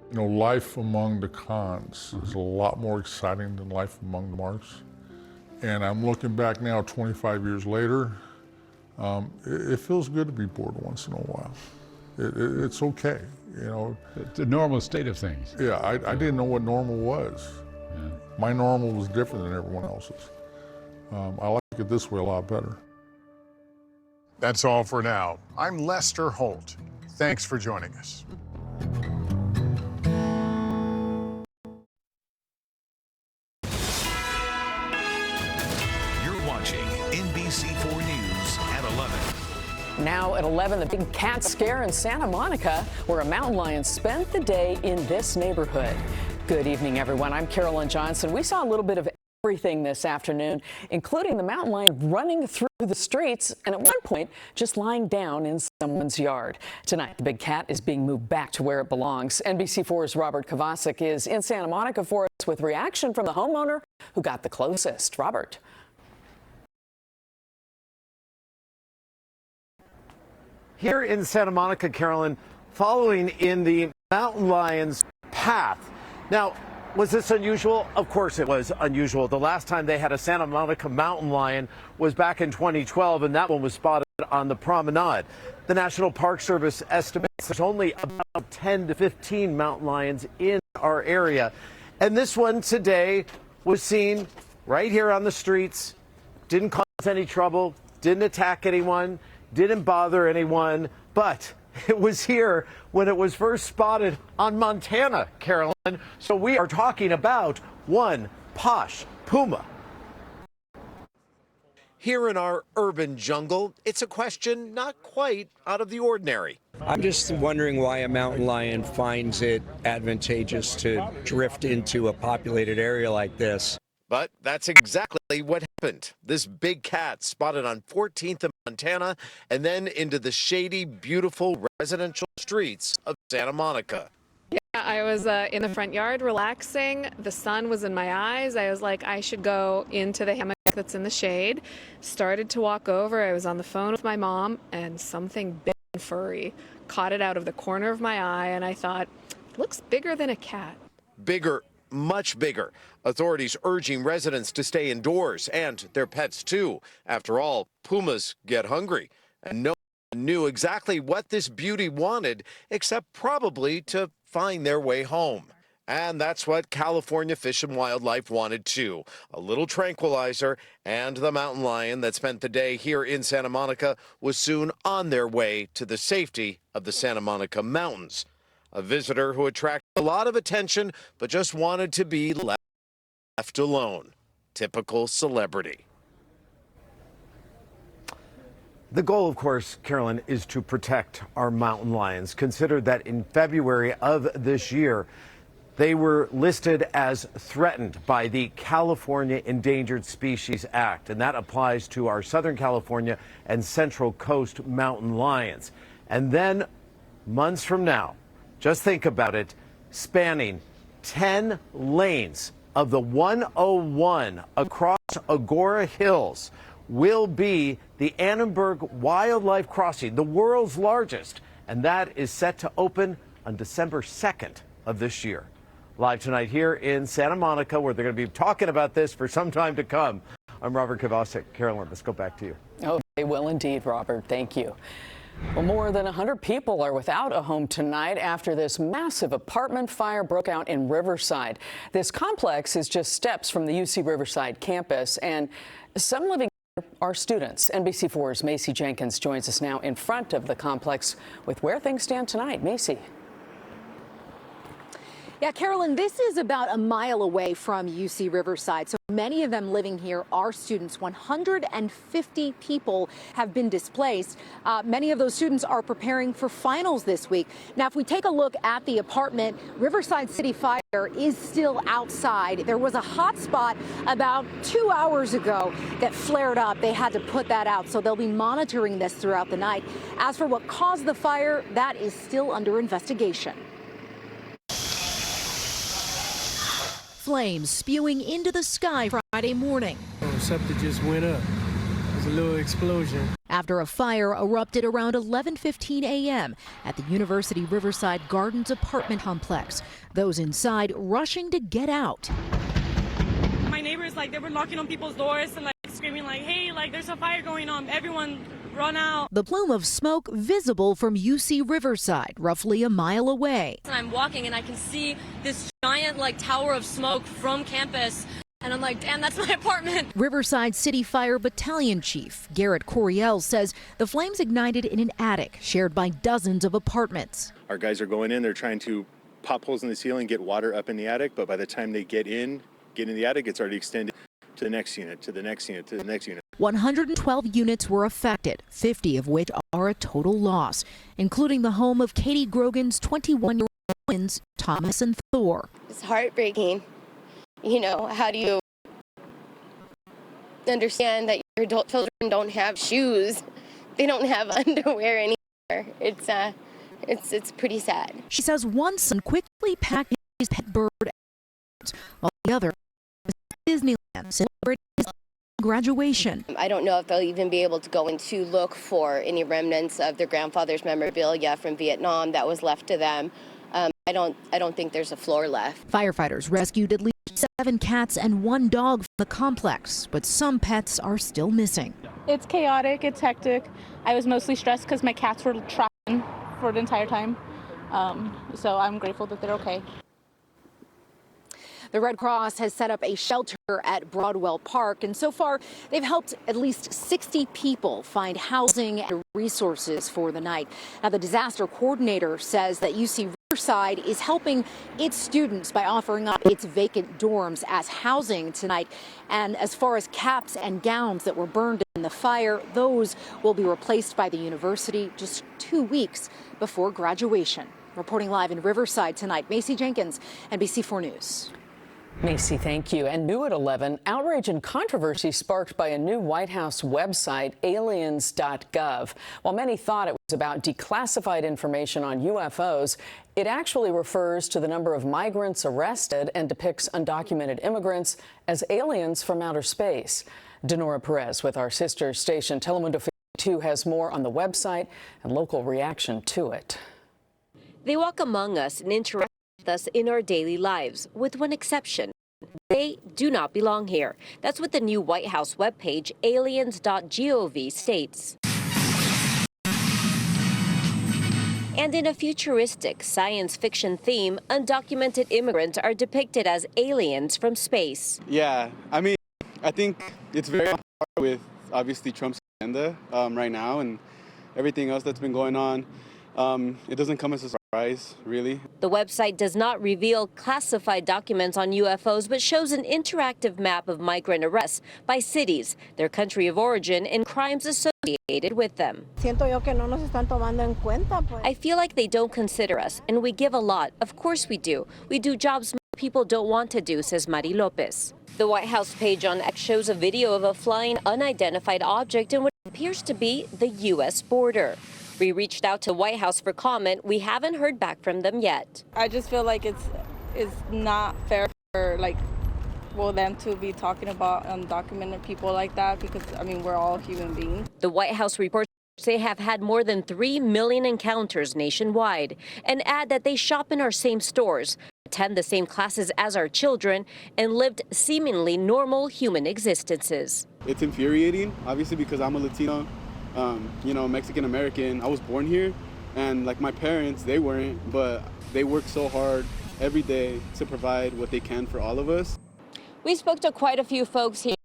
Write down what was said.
You know, life among the cons is a lot more exciting than life among the marks. And I'm looking back now 25 years later, it feels good to be bored once in a while. It's okay, you know. It's a normal state of things. Yeah, I didn't know what normal was. Yeah. My normal was different than everyone else's. I like it this way a lot better. That's all for now. I'm Lester Holt. Thanks for joining us. You're watching NBC4 News at 11. Now at 11, the big cat scare in Santa Monica, where a mountain lion spent the day in this neighborhood. Good evening, everyone. I'm Carolyn Johnson. We saw a little bit of everything this afternoon, including the mountain lion running through the streets and at one point just lying down in someone's yard. Tonight, the big cat is being moved back to where it belongs. NBC4's Robert Kovacic is in Santa Monica for us with reaction from the homeowner who got the closest. Robert. Here in Santa Monica, Carolyn, following in the mountain lion's path. Now, was this unusual? Of course it was unusual. The last time they had a Santa Monica mountain lion was back in 2012, and that one was spotted on the promenade. The National Park Service estimates there's only about 10 to 15 mountain lions in our area. And this one today was seen right here on the streets, didn't cause any trouble, didn't attack anyone, didn't bother anyone, but it was here when it was first spotted on Montana, Carolyn. So we are talking about one posh puma. Here in our urban jungle, it's a question not quite out of the ordinary. I'm just wondering why a mountain lion finds it advantageous to drift into a populated area like this. But that's exactly what happened. This big cat spotted on 14th in Montana and then into the shady, beautiful residential streets of Santa Monica. Yeah, I was in the front yard relaxing. The sun was in my eyes. I was like, I should go into the hammock that's in the shade. Started to walk over. I was on the phone with my mom, and something big and furry caught it out of the corner of my eye, and I thought, it looks bigger than a cat. Bigger. Much bigger. Authorities urging residents to stay indoors and their pets too. After all, pumas get hungry, and no one knew exactly what this beauty wanted except probably to find their way home. And that's what California Fish and Wildlife wanted too. A little tranquilizer, and the mountain lion that spent the day here in Santa Monica was soon on their way to the safety of the Santa Monica Mountains. A visitor who attracted a lot of attention, but just wanted to be left alone. Typical celebrity. The goal, of course, Carolyn, is to protect our mountain lions. Consider that in February of this year, they were listed as threatened by the California Endangered Species Act, and that applies to our Southern California and Central Coast mountain lions. And then, months from now, just think about it, spanning 10 lanes of the 101 across Agora Hills will be the Annenberg Wildlife Crossing, the world's largest, and that is set to open on December 2nd of this year. Live tonight here in Santa Monica, where they're going to be talking about this for some time to come. I'm Robert Kovacic. Carolyn, let's go back to you. Oh, they will indeed, Robert. Thank you. Well, more than 100 people are without a home tonight after this massive apartment fire broke out in Riverside. This complex is just steps from the UC Riverside campus, and some living here are students. NBC4's Macy Jenkins joins us now in front of the complex with where things stand tonight. Macy. Yeah, Carolyn, this is about a mile away from UC Riverside. So many of them living here are students. 150 people have been displaced. Many of those students are preparing for finals this week. Now, if we take a look at the apartment, Riverside City Fire is still outside. There was a hot spot about 2 hours ago that flared up. They had to put that out, so they'll be monitoring this throughout the night. As for what caused the fire, that is still under investigation. Flames spewing into the sky Friday morning. Something just went up. There's a little explosion. after a fire erupted around 11:15 a.m. at the University Riverside Gardens apartment complex. Those inside rushing to get out. My neighbors, they were knocking on people's doors and screaming hey, there's a fire going on. Everyone run out. The plume of smoke visible from UC Riverside, roughly a mile away. And I'm walking and I can see this giant tower of smoke from campus. And I'm like, damn, that's my apartment. Riverside City Fire Battalion Chief Garrett Coriel says the flames ignited in an attic shared by dozens of apartments. Our guys are going in, they're trying to pop holes in the ceiling, get water up in the attic, but by the time they get in the attic, it's already extended to the next unit, to the next unit, to the next unit. 112 units were affected, 50 of which are a total loss, including the home of Katie Grogan's 21-year-old twins, Thomas and Thor. It's heartbreaking. How do you understand that your adult children don't have shoes? They don't have underwear anymore. It's pretty sad. She says one son quickly packed his pet bird, while the other was at Disneyland celebrating his graduation. I don't know if they'll even be able to go in to look for any remnants of their grandfather's memorabilia from Vietnam that was left to them. I don't think there's a floor left. Firefighters rescued at least 7 cats and 1 dog from the complex, but some pets are still missing. It's chaotic. It's hectic. I was mostly stressed because my cats were trapped for the entire time. So I'm grateful that they're okay. The Red Cross has set up a shelter at Broadwell Park, and so far they've helped at least 60 people find housing and resources for the night. Now, the disaster coordinator says that UC Riverside is helping its students by offering up its vacant dorms as housing tonight. And as far as caps and gowns that were burned in the fire, those will be replaced by the university just 2 weeks before graduation. Reporting live in Riverside tonight, Macy Jenkins, NBC4 News. Macy, thank you. And new at 11, outrage and controversy sparked by a new White House website, aliens.gov. While many thought it was about declassified information on UFOs, it actually refers to the number of migrants arrested and depicts undocumented immigrants as aliens from outer space. Denora Perez with our sister station Telemundo 52 has more on the website and local reaction to it. They walk among us and interact with us in our daily lives, with one exception. They do not belong here. That's what the new White House webpage, aliens.gov, states. And in a futuristic science fiction theme, undocumented immigrants are depicted as aliens from space. Yeah, I think it's very on par with, obviously, Trump's agenda right now and everything else that's been going on. It doesn't come as a surprise, really. The website does not reveal classified documents on UFOs, but shows an interactive map of migrant arrests by cities, their country of origin, and crimes associated with them. I feel like they don't consider us, and we give a lot. Of course we do. We do jobs people don't want to do, says Mari Lopez. The White House page on X shows a video of a flying unidentified object in what appears to be the U.S. border. We reached out to White House for comment. We haven't heard back from them yet. I just feel like it's not fair for them to be talking about undocumented people like that because, we're all human beings. The White House reports they have had more than 3 million encounters nationwide and add that they shop in our same stores, attend the same classes as our children, and lived seemingly normal human existences. It's infuriating, obviously, because I'm a Latino. Mexican American. I was born here, and my parents, they weren't, but they work so hard every day to provide what they can for all of us. We spoke to quite a few folks here